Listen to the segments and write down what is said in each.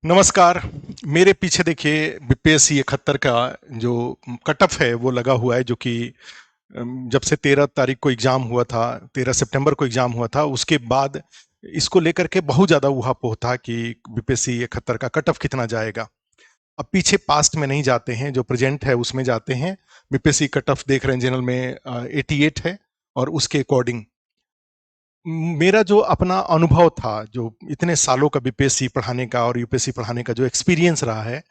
नमस्कार। मेरे पीछे देखिए बीपीएससी 71 का जो कट ऑफ है वो लगा हुआ है, जो कि जब से 13 तारीख को एग्जाम हुआ था, 13 सितंबर को एग्जाम हुआ था, उसके बाद इसको लेकर के बहुत ज्यादा ऊहापोह था कि बीपीएससी 71 का कट ऑफ कितना जाएगा। अब पीछे पास्ट में नहीं जाते हैं, जो प्रेजेंट है उसमें जाते हैं। बीपीएससी कट ऑफ देख रहे हैं जनरल में 88 है, और उसके अकॉर्डिंग मेरा जो अपना अनुभव था, जो इतने सालों का बीपीएससी पढ़ाने का और यूपीएससी पढ़ाने का जो एक्सपीरियंस रहा है,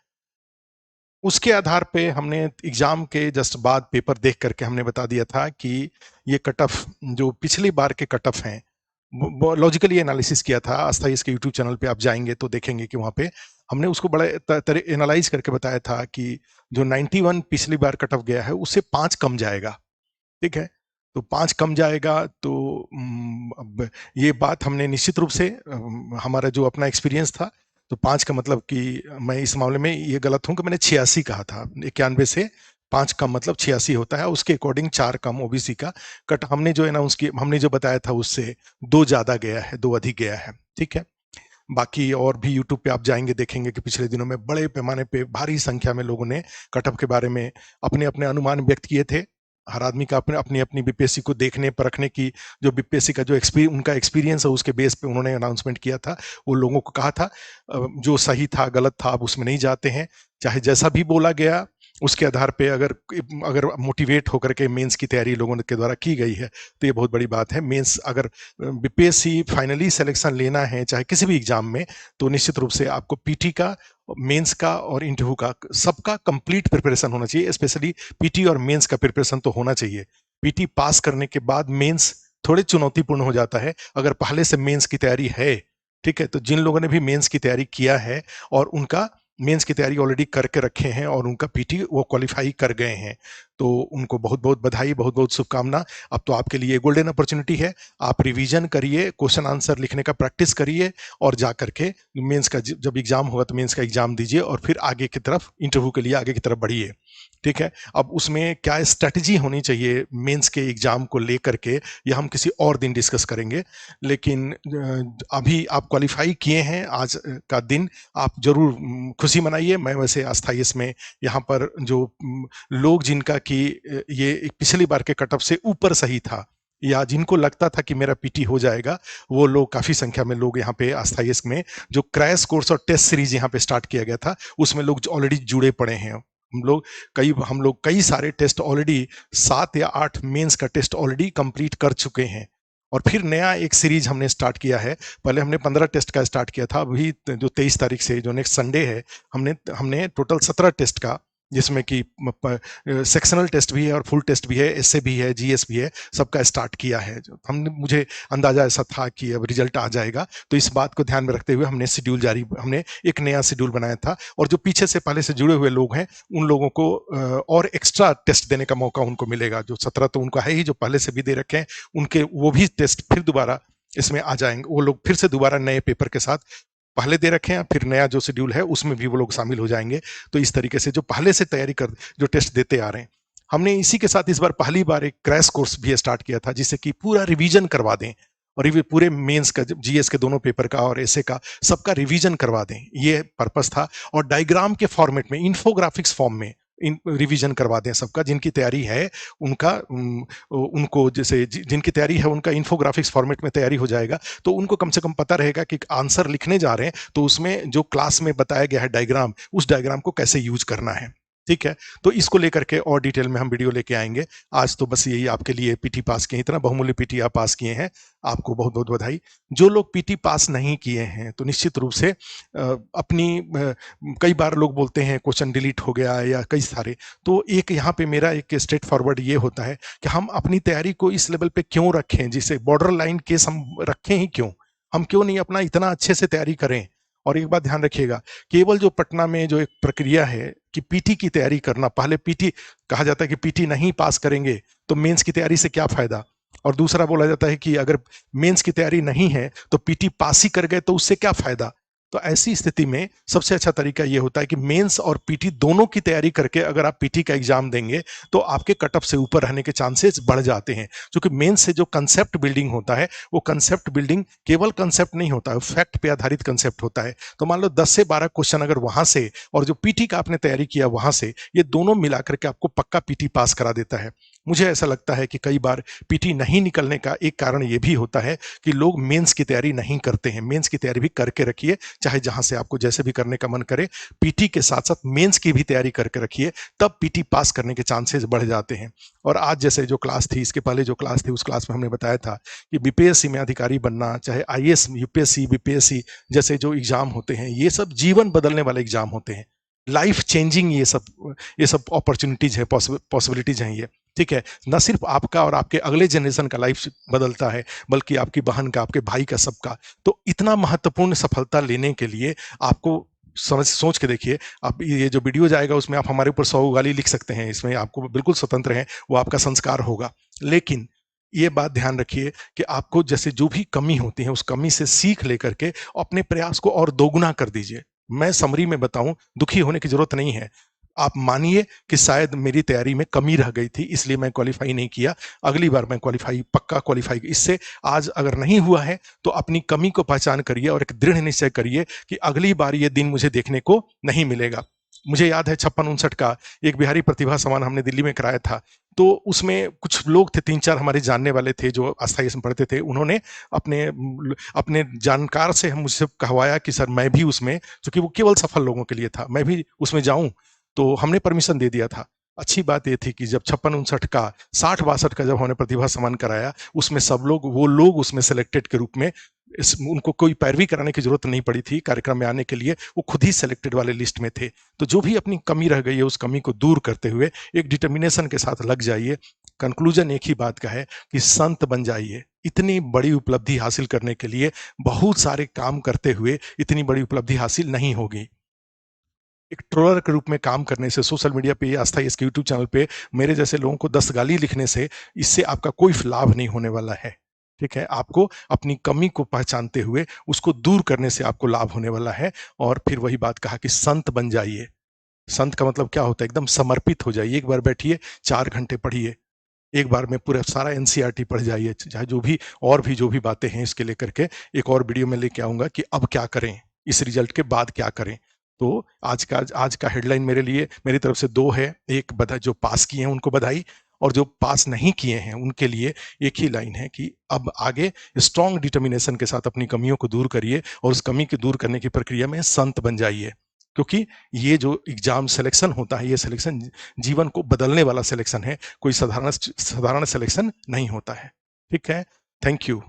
उसके आधार पे हमने एग्जाम के जस्ट बाद पेपर देख करके हमने बता दिया था कि ये कट ऑफ जो पिछली बार के कट ऑफ हैं, वो लॉजिकली एनालिसिस किया था। आस्था इसके यूट्यूब चैनल पे आप जाएंगे तो देखेंगे कि वहाँ पे हमने उसको बड़े तरह एनालाइज करके बताया था कि जो 91 पिछली बार कट ऑफ गया है उससे 5 कम जाएगा। ठीक है, तो 5 कम जाएगा तो अब ये बात हमने निश्चित रूप से हमारा जो अपना एक्सपीरियंस था, तो 5 का मतलब कि मैं इस मामले में ये गलत हूं कि मैंने 86 कहा था। 91 से 5 कम मतलब 86 होता है, उसके अकॉर्डिंग 4 कम ओबीसी का कट हमने जो अनाउंस किया, हमने जो बताया था उससे 2 ज्यादा गया है, 2 अधिक गया है। ठीक है, बाकी और भी यूट्यूब पे आप जाएंगे देखेंगे कि पिछले दिनों में बड़े पैमाने पे भारी संख्या में लोगों ने कट ऑफ के बारे में अपने अपने अनुमान व्यक्त किए थे। हर आदमी का अपने अपनी अपनी बीपीएससी को देखने परखने की, जो बीपीएससी का जो उनका एक्सपीरियंस है उसके बेस पे उन्होंने अनाउंसमेंट किया था। वो लोगों को कहा था जो सही था गलत था अब उसमें नहीं जाते हैं, चाहे जैसा भी बोला गया उसके आधार पे अगर अगर मोटिवेट होकर के मेंस की तैयारी लोगों के द्वारा की गई है तो ये बहुत बड़ी बात है। मेंस अगर बीपीएससी फाइनली सिलेक्शन लेना है चाहे किसी भी एग्जाम में, तो निश्चित रूप से आपको पीटी का, मेंस का और इंटरव्यू का सबका कंप्लीट प्रिपरेशन होना चाहिए। स्पेशली पीटी और मेंस का प्रिपरेशन तो होना चाहिए। पीटी पास करने के बाद मेंस थोड़े चुनौतीपूर्ण हो जाता है अगर पहले से मेंस की तैयारी है। ठीक है, तो जिन लोगों ने भी मेंस की तैयारी किया है और उनका मेंस की तैयारी ऑलरेडी करके रखे हैं और उनका पीटी वो क्वालिफाई कर गए हैं, तो उनको बहुत बहुत बधाई, बहुत बहुत शुभकामना। अब तो आपके लिए गोल्डन अपॉर्चुनिटी है। आप रिवीजन करिए, क्वेश्चन आंसर लिखने का प्रैक्टिस करिए और जा करके मेंस का जब एग्जाम होगा तो मेंस का एग्जाम दीजिए और फिर आगे की तरफ इंटरव्यू के लिए आगे की तरफ बढ़िए। ठीक है, अब उसमें क्या स्ट्रेटजी होनी चाहिए मेंस के एग्जाम को लेकर के, यह हम किसी और दिन डिस्कस करेंगे। लेकिन अभी आप क्वालिफाई किए हैं, आज का दिन आप जरूर खुशी मनाइए। मैं वैसे आस्था इसमें यहाँ पर जो लोग जिनका कि ये पिछली बार के कट ऑफ से ऊपर सही था या जिनको लगता था कि मेरा पीटी हो जाएगा, वो लोग काफी संख्या में लोग यहाँ पे आस्थाइस में जो क्रैश कोर्स और टेस्ट सीरीज यहाँ पे स्टार्ट किया गया था उसमें लोग ऑलरेडी जुड़े पड़े हैं। हम लोग कई सारे टेस्ट ऑलरेडी 7 या 8 मेंस का टेस्ट ऑलरेडी कंप्लीट कर चुके हैं और फिर नया एक सीरीज हमने स्टार्ट किया है। पहले हमने 15 टेस्ट का स्टार्ट किया था, अभी जो 23 तारीख से जो नेक्स्ट संडे है हमने हमने टोटल 17 टेस्ट का, जिसमें कि सेक्शनल टेस्ट भी है और फुल टेस्ट भी है, एसए भी है, जीएस भी है, सबका स्टार्ट किया है। जो हमने मुझे अंदाजा ऐसा था कि अब रिजल्ट आ जाएगा, तो इस बात को ध्यान में रखते हुए हमने एक नया शेड्यूल बनाया था और जो पीछे से पहले से जुड़े हुए लोग हैं उन लोगों को और एक्स्ट्रा टेस्ट देने का मौका उनको मिलेगा। जो 17 तो उनका है ही, जो पहले से भी दे रखे हैं उनके वो भी टेस्ट फिर दोबारा इसमें आ जाएंगे। वो लोग फिर से दोबारा नए पेपर के साथ पहले दे रखे हैं, फिर नया जो शेड्यूल है उसमें भी वो लोग शामिल हो जाएंगे। तो इस तरीके से जो पहले से तैयारी कर जो टेस्ट देते आ रहे हैं, हमने इसी के साथ इस बार पहली बार एक क्रैश कोर्स भी स्टार्ट किया था जिससे कि पूरा रिवीजन करवा दें और ये पूरे मेंस का, जीएस के दोनों पेपर का और एसए का, सबका रिवीजन करवा दें, ये पर्पस था। और डायग्राम के फॉर्मेट में, इंफोग्राफिक्स फॉर्म में रिवीजन करवा दें सबका, जिनकी तैयारी है उनका उनको जैसे जिनकी तैयारी है उनका इंफोग्राफिक्स फॉर्मेट में तैयारी हो जाएगा, तो उनको कम से कम पता रहेगा कि आंसर लिखने जा रहे हैं तो उसमें जो क्लास में बताया गया है डायग्राम, उस डायग्राम को कैसे यूज करना है। ठीक है, तो इसको लेकर के और डिटेल में हम वीडियो लेके आएंगे। आज तो बस यही आपके लिए, पीटी पास किए, इतना बहुमूल्य पीटी आप पास किए हैं, आपको बहुत बहुत बधाई। जो लोग पीटी पास नहीं किए हैं तो निश्चित रूप से अपनी कई बार लोग बोलते हैं क्वेश्चन डिलीट हो गया या कई सारे, तो एक यहाँ पे मेरा एक स्ट्रेट फॉरवर्ड ये होता है कि हम अपनी तैयारी को इस लेवल पे क्यों रखें, जिसे बॉर्डर लाइन केस हम रखें ही क्यों, हम क्यों नहीं अपना इतना अच्छे से तैयारी करें। और एक बात ध्यान रखिएगा, केवल जो पटना में जो एक प्रक्रिया है कि पीटी की तैयारी करना, पहले पीटी कहा जाता है कि पीटी नहीं पास करेंगे तो मेंस की तैयारी से क्या फायदा, और दूसरा बोला जाता है कि अगर मेंस की तैयारी नहीं है तो पीटी पास ही कर गए तो उससे क्या फायदा। तो ऐसी स्थिति में सबसे अच्छा तरीका ये होता है कि मेंस और पीटी दोनों की तैयारी करके अगर आप पीटी का एग्जाम देंगे तो आपके कट ऑफ से ऊपर रहने के चांसेस बढ़ जाते हैं। क्योंकि मेंस से जो कंसेप्ट बिल्डिंग होता है वो कंसेप्ट बिल्डिंग केवल कंसेप्ट नहीं होता है, फैक्ट पे आधारित कंसेप्ट होता है। तो मान लो 10 से 12 क्वेश्चन अगर वहां से और जो पीटी का आपने तैयारी किया वहां से, ये दोनों मिलाकर के आपको पक्का पीटी पास करा देता है। मुझे ऐसा लगता है कि कई बार पीटी नहीं निकलने का एक कारण ये भी होता है कि लोग मेंस की तैयारी नहीं करते हैं। मेंस की तैयारी भी करके रखिए, चाहे जहां से आपको जैसे भी करने का मन करे, पीटी के साथ साथ मेंस की भी तैयारी करके रखिए, तब पीटी पास करने के चांसेस बढ़ जाते हैं। और आज जैसे जो क्लास थी, इसके पहले जो क्लास थी, उस क्लास में हमने बताया था कि बीपीएससी में अधिकारी बनना, चाहे आईएएस, यूपीएससी, बीपीएससी जैसे जो एग्जाम होते हैं, ये सब जीवन बदलने वाले एग्जाम होते हैं, लाइफ चेंजिंग। ये सब अपॉर्चुनिटीज है, पॉसिबिलिटीज हैं ये। ठीक है, न सिर्फ आपका और आपके अगले जनरेशन का लाइफ बदलता है, बल्कि आपकी बहन का, आपके भाई का, सबका। तो इतना महत्वपूर्ण सफलता लेने के लिए आपको समझ सोच के देखिए। आप ये जो वीडियो जाएगा उसमें आप हमारे ऊपर 100 गाली लिख सकते हैं, इसमें आपको बिल्कुल स्वतंत्र है, वो आपका संस्कार होगा। लेकिन ये बात ध्यान रखिए कि आपको जैसे जो भी कमी होती है उस कमी से सीख लेकर के अपने प्रयास को और दोगुना कर दीजिए। मैं समरी में बताऊं, दुखी होने की जरूरत नहीं है। आप मानिए कि शायद मेरी तैयारी में कमी रह गई थी, इसलिए मैं क्वालिफाई नहीं किया, अगली बार मैं क्वालिफाई, पक्का क्वालिफाई। इससे आज अगर नहीं हुआ है तो अपनी कमी को पहचान करिए और एक दृढ़ निश्चय करिए कि अगली बार ये दिन मुझे देखने को नहीं मिलेगा। मुझे याद है 56-59 का एक बिहारी प्रतिभा सम्मान हमने दिल्ली में कराया था। तो उसमें कुछ लोग थे, 3-4 हमारे जानने वाले थे जो अस्थाई में पढ़ते थे। उन्होंने अपने अपने जानकार से मुझसे कहवाया कि सर मैं भी उसमें, क्योंकि वो केवल सफल लोगों के लिए था, मैं भी उसमें जाऊं। तो हमने परमिशन दे दिया था। अच्छी बात ये थी कि जब 56-59 का, 60-62 का जब हमने प्रतिभा सम्मान कराया, उसमें सब लोग, वो लोग उसमें सेलेक्टेड के रूप में, उनको कोई पैरवी कराने की जरूरत नहीं पड़ी थी कार्यक्रम में आने के लिए, वो खुद ही सेलेक्टेड वाले लिस्ट में थे। तो जो भी अपनी कमी रह गई है उस कमी को दूर करते हुए एक डिटर्मिनेशन के साथ लग जाइए। कंक्लूजन एक ही बात का है कि संत बन जाइए। इतनी बड़ी उपलब्धि हासिल करने के लिए बहुत सारे काम करते हुए इतनी बड़ी उपलब्धि हासिल नहीं होगी। एक ट्रोलर के रूप में काम करने से, सोशल मीडिया पे, आस्था इसके यूट्यूब चैनल पे मेरे जैसे लोगों को 10 गाली लिखने से, इससे आपका कोई लाभ नहीं होने वाला है। ठीक है, आपको अपनी कमी को पहचानते हुए उसको दूर करने से आपको लाभ होने वाला है। और फिर वही बात कहा कि संत बन जाइए। संत का मतलब क्या होता है? एकदम समर्पित हो जाइए। एक बार बैठिए, 4 घंटे पढ़िए, एक बार में पूरा सारा एनसीईआरटी पढ़ जाइए, चाहे जो भी और भी जो भी बातें हैं इसके लेकर के एक और वीडियो में लेके आऊंगा कि अब क्या करें, इस रिजल्ट के बाद क्या करें। तो आज का हेडलाइन मेरे लिए, मेरी तरफ से 2 है। एक, बधाई, जो पास किए हैं उनको बधाई, और जो पास नहीं किए हैं उनके लिए एक ही लाइन है कि अब आगे स्ट्रॉन्ग डिटर्मिनेशन के साथ अपनी कमियों को दूर करिए और उस कमी को दूर करने की प्रक्रिया में संत बन जाइए। क्योंकि ये जो एग्जाम सिलेक्शन होता है, ये सिलेक्शन जीवन को बदलने वाला सिलेक्शन है, कोई साधारण साधारण सिलेक्शन नहीं होता है। ठीक है, थैंक यू।